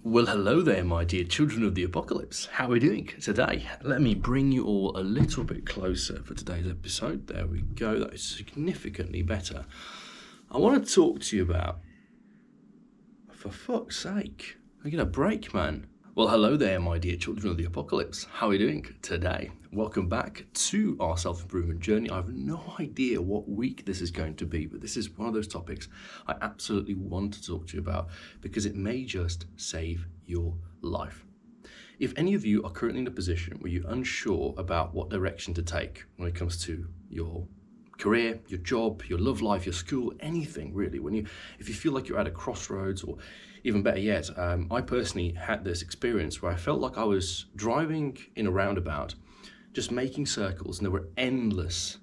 Well, hello there, my dear children of the apocalypse. How are we doing today? Let me bring you all a little bit closer for today's episode. There we go. That is significantly better. I want to talk to you about, for fuck's sake, I get a break, man. Well, hello there, my dear children of the apocalypse. How are we doing today? Welcome back to our self-improvement journey. I have no idea what week this is going to be, but this is one of those topics I absolutely want to talk to you about because it may just save your life. If any of you are currently in a position where you're unsure about what direction to take when it comes to your career, your job, your love life, your school, anything really, if you feel like you're at a crossroads, or even better yet, I personally had this experience where I felt like I was driving in a roundabout, just making circles, and there were endless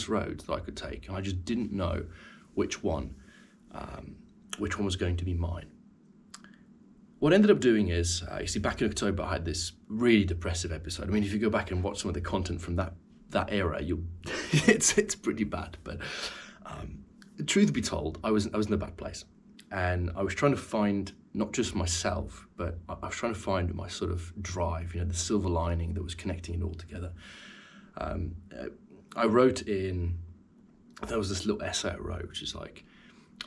roads that I could take, and I just didn't know which one was going to be mine. What I ended up doing is, you see, back in October, I had this really depressive episode. I mean, if you go back and watch some of the content from that era, it's pretty bad. But truth be told, I was in a bad place, and I was trying to find not just myself, but I was trying to find my sort of drive, the silver lining that was connecting it all together. I wrote there was this little essay I wrote, which is like,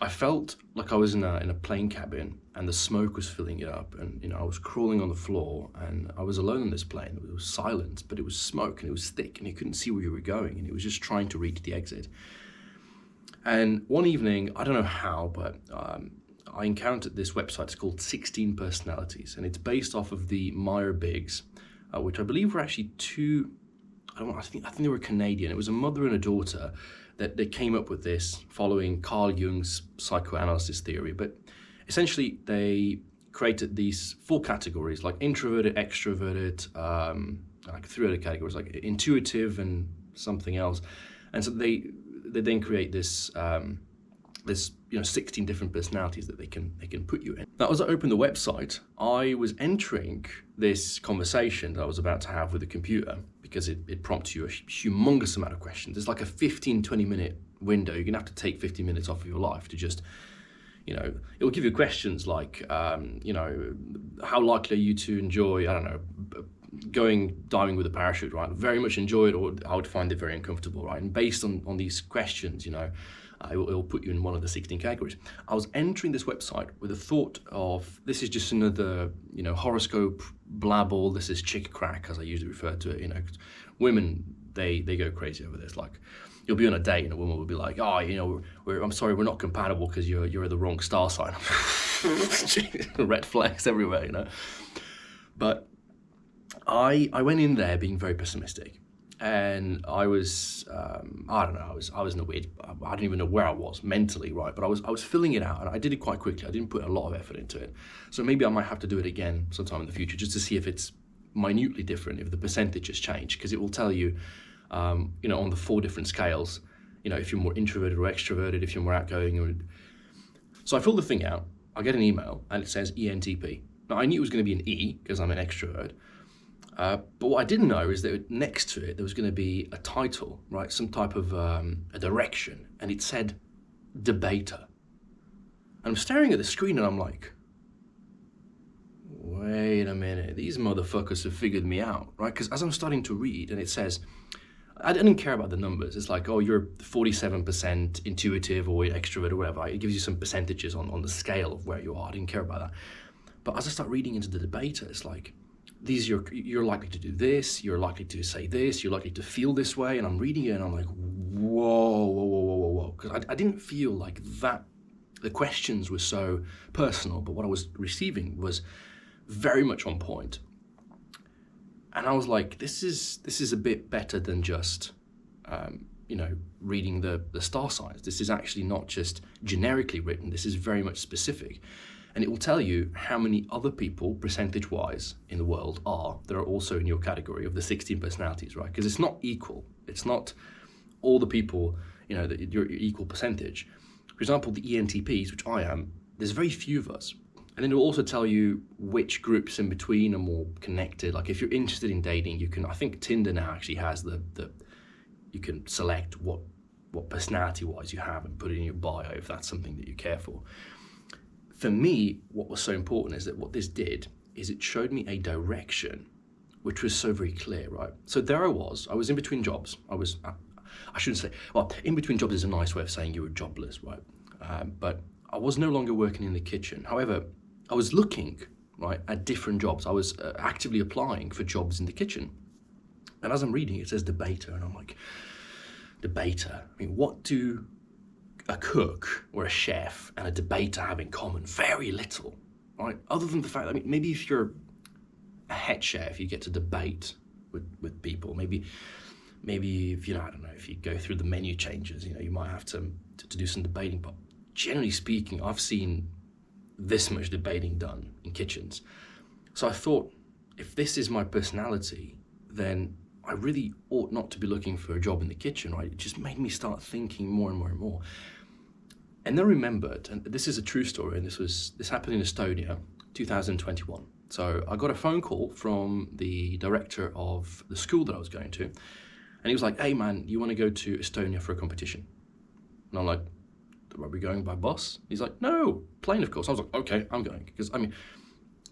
I felt like I was in a plane cabin and the smoke was filling it up, and I was crawling on the floor and I was alone in this plane. It was silent, but it was smoke and it was thick and you couldn't see where you were going, and it was just trying to reach the exit. And one evening, I don't know how, but I encountered this website. It's called 16 Personalities, and it's based off of the Myers-Briggs, which I believe were actually I think they were Canadian. It was a mother and a daughter that they came up with this following Carl Jung's psychoanalysis theory. But essentially, they created these 4 categories, like introverted, extroverted, like 3 other categories, like intuitive and something else. And so they then create this 16 different personalities that they can put you in. Now, as I opened the website, I was entering this conversation that I was about to have with the computer, because it prompts you a humongous amount of questions. It's like a 15-20 minute window. You're gonna have to take 15 minutes off of your life to just, it will give you questions like, how likely are you to enjoy, I don't know, diving with a parachute, right? Very much enjoy it, or I would find it very uncomfortable, right? And based on these questions, it will put you in one of the 16 categories. I was entering this website with the thought of, this is just another, horoscope blabble. This is chick crack, as I usually refer to it. Women, they go crazy over this. Like, you'll be on a date and a woman will be like, oh, I'm sorry, we're not compatible because you're the wrong star sign. Red flags everywhere, But I went in there being very pessimistic. And I was, I don't know, I was in a weird, I didn't even know where I was mentally, right? But I was filling it out, and I did it quite quickly. I didn't put a lot of effort into it. So maybe I might have to do it again sometime in the future, just to see if it's minutely different, if the percentages change, because it will tell you, on the 4 different scales, if you're more introverted or extroverted, if you're more outgoing. So I fill the thing out, I get an email, and it says ENTP. Now, I knew it was going to be an E, because I'm an extrovert. But what I didn't know is that next to it, there was going to be a title, right? Some type of a direction. And it said debater. And I'm staring at the screen and I'm like, wait a minute, these motherfuckers have figured me out, right? Because as I'm starting to read, and it says, I didn't care about the numbers. It's like, oh, you're 47% intuitive or extrovert or whatever. It gives you some percentages on the scale of where you are. I didn't care about that. But as I start reading into the debater, it's like, you're likely to do this, you're likely to say this, you're likely to feel this way, and I'm reading it and I'm like, whoa, because I didn't feel like that. The questions were so personal, but what I was receiving was very much on point. And I was like, this is a bit better than just, reading the star signs. This is actually not just generically written. This is very much specific. And it will tell you how many other people, percentage-wise, in the world that are also in your category of the 16 personalities, right? Because it's not equal. It's not all the people, that you're equal percentage. For example, the ENTPs, which I am, there's very few of us. And then it will also tell you which groups in between are more connected. Like if you're interested in dating, you can, I think Tinder now actually has you can select what personality-wise you have and put it in your bio if that's something that you care for. for me, what was so important is that what this did is it showed me a direction which was so very clear, right? So there I was in between jobs. I shouldn't say, well, in between jobs is a nice way of saying you were jobless, right? But I was no longer working in the kitchen. However, I was looking, right, at different jobs. I was actively applying for jobs in the kitchen. And as I'm reading, it says debater, and I'm like, debater? I mean, what do a cook or a chef and a debater have in common? Very little, right? Other than the fact, I mean, maybe if you're a head chef, you get to debate with people. Maybe if, you know, I don't know, if you go through the menu changes, you know, you might have to do some debating. But generally speaking, I've seen this much debating done in kitchens. So I thought, if this is my personality, then I really ought not to be looking for a job in the kitchen, right? It just made me start thinking more and more and more. And then I remembered, and this is a true story, and this happened in Estonia, 2021. So I got a phone call from the director of the school that I was going to, and he was like, "Hey man, you want to go to Estonia for a competition?" And I'm like, "Are we going by bus?" He's like, "No, plane, of course." I was like, "Okay, I'm going." Because, I mean,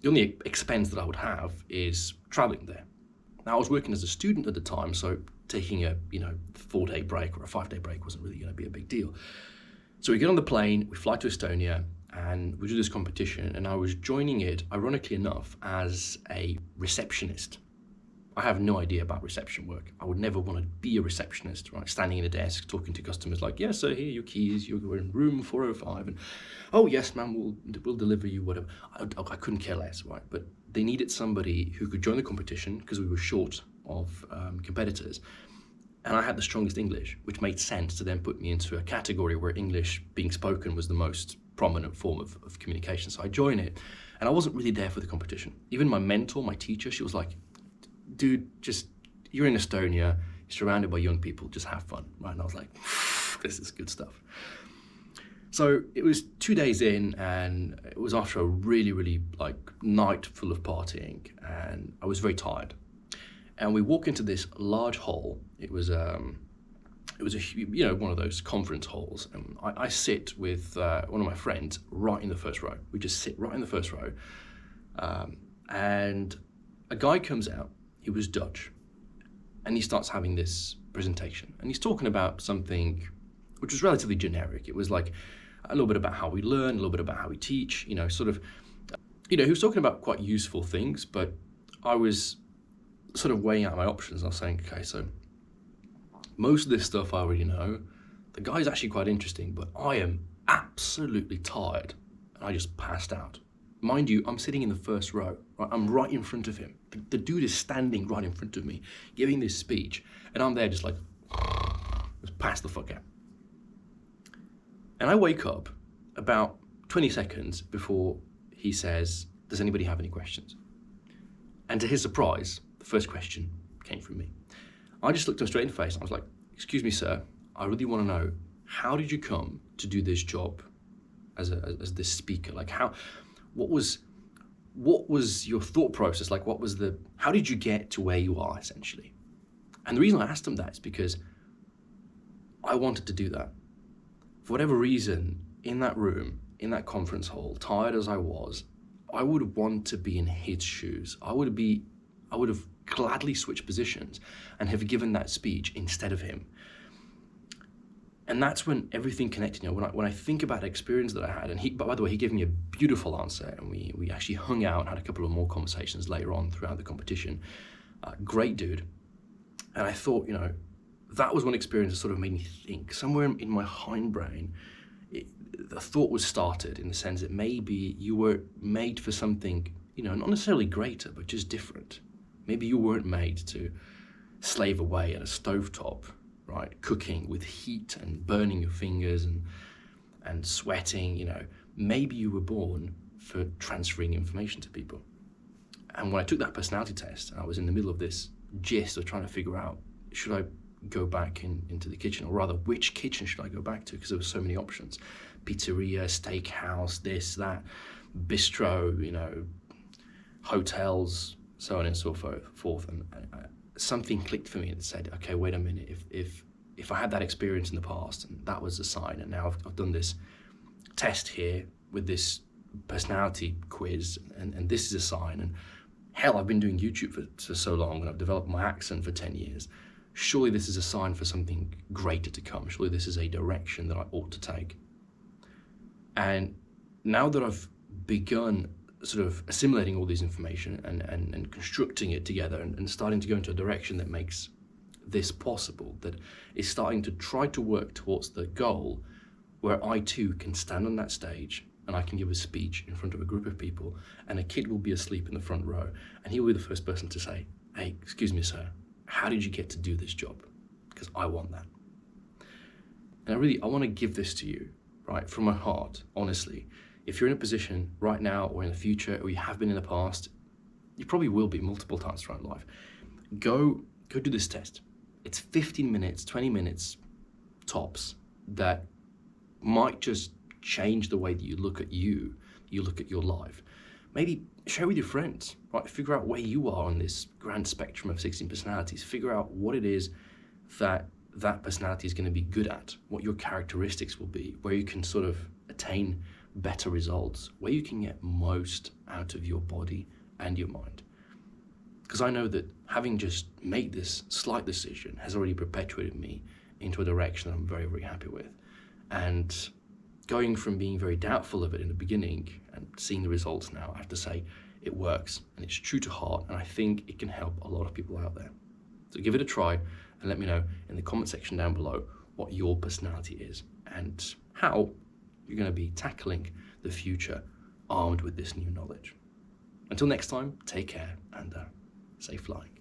the only expense that I would have is traveling there. Now, I was working as a student at the time, so taking a 4-day break or a 5-day break wasn't really going to be a big deal. So we get on the plane, we fly to Estonia, and we do this competition, and I was joining it, ironically enough, as a receptionist. I have no idea about reception work. I would never want to be a receptionist, right? Standing in a desk, talking to customers like, "Yes, sir, here are your keys, you're in room 405, and oh yes, ma'am, we'll deliver you whatever." I couldn't care less, right? But they needed somebody who could join the competition because we were short of competitors. And I had the strongest English, which made sense to then put me into a category where English being spoken was the most prominent form of communication. So I joined it, and I wasn't really there for the competition. Even my mentor, my teacher, she was like, "Dude, you're in Estonia, you're surrounded by young people, just have fun," right? And I was like, this is good stuff. So it was 2 days in, and it was after a really, really night full of partying, and I was very tired. And we walk into this large hall. It was one of those conference halls, and I sit with one of my friends right in the first row. We just sit right in the first row, and a guy comes out. He was Dutch, and he starts having this presentation, and he's talking about something which was relatively generic. It was like a little bit about how we learn, a little bit about how we teach, he was talking about quite useful things, but I was sort of weighing out my options. I was saying, okay, so most of this stuff I already know. The guy's actually quite interesting, but I am absolutely tired, and I just passed out. Mind you, I'm sitting in the first row, right? I'm right in front of him. The dude is standing right in front of me, giving this speech, and I'm there just like, just pass the fuck out. And I wake up about 20 seconds before he says, "Does anybody have any questions?" And to his surprise, the first question came from me. I just looked him straight in the face, and I was like, "Excuse me, sir, I really want to know, how did you come to do this job as this speaker? Like, what was your thought process? Like, how did you get to where you are, essentially?" And the reason I asked him that is because I wanted to do that. For whatever reason, in that room, in that conference hall, tired as I was, I would want to be in his shoes. I would have gladly switched positions and have given that speech instead of him. And that's when everything connected. When I think about the experience that I had, and by the way, he gave me a beautiful answer, and we actually hung out and had a couple of more conversations later on throughout the competition. Great dude. And I thought, that was one experience that sort of made me think. Somewhere in my hindbrain, the thought was started in the sense that maybe you were made for something, not necessarily greater, but just different. Maybe you weren't made to slave away at a stovetop, right, cooking with heat and burning your fingers and sweating. Maybe you were born for transferring information to people. And when I took that personality test, I was in the middle of this gist of trying to figure out, should I go back into the kitchen, or rather, which kitchen should I go back to? Because there were so many options: pizzeria, steakhouse, this, that, bistro, hotels, so on and so forth. And something clicked for me and said, okay, wait a minute. If I had that experience in the past, and that was a sign, and now I've done this test here with this personality quiz, and this is a sign. And hell, I've been doing YouTube for so long, and I've developed my accent for 10 years. Surely this is a sign for something greater to come. Surely this is a direction that I ought to take. And now that I've begun sort of assimilating all this information and constructing it together and starting to go into a direction that makes this possible, that is starting to try to work towards the goal where I too can stand on that stage and I can give a speech in front of a group of people, and a kid will be asleep in the front row, and he will be the first person to say, "Hey, excuse me, sir, how did you get to do this job? Because I want that." And I want to give this to you, right, from my heart, honestly. If you're in a position right now or in the future, or you have been in the past, you probably will be multiple times throughout life, go do this test. It's 15 minutes, 20 minutes tops that might just change the way that you look at your life. Maybe share with your friends, right? Figure out where you are on this grand spectrum of 16 personalities. Figure out what it is that personality is going to be good at, what your characteristics will be, where you can sort of attain better results, where you can get most out of your body and your mind. Because I know that having just made this slight decision has already perpetuated me into a direction that I'm very, very happy with. And going from being very doubtful of it in the beginning and seeing the results now, I have to say it works and it's true to heart, and I think it can help a lot of people out there. So give it a try and let me know in the comment section down below what your personality is and how you're going to be tackling the future armed with this new knowledge. Until next time, take care and safe flying.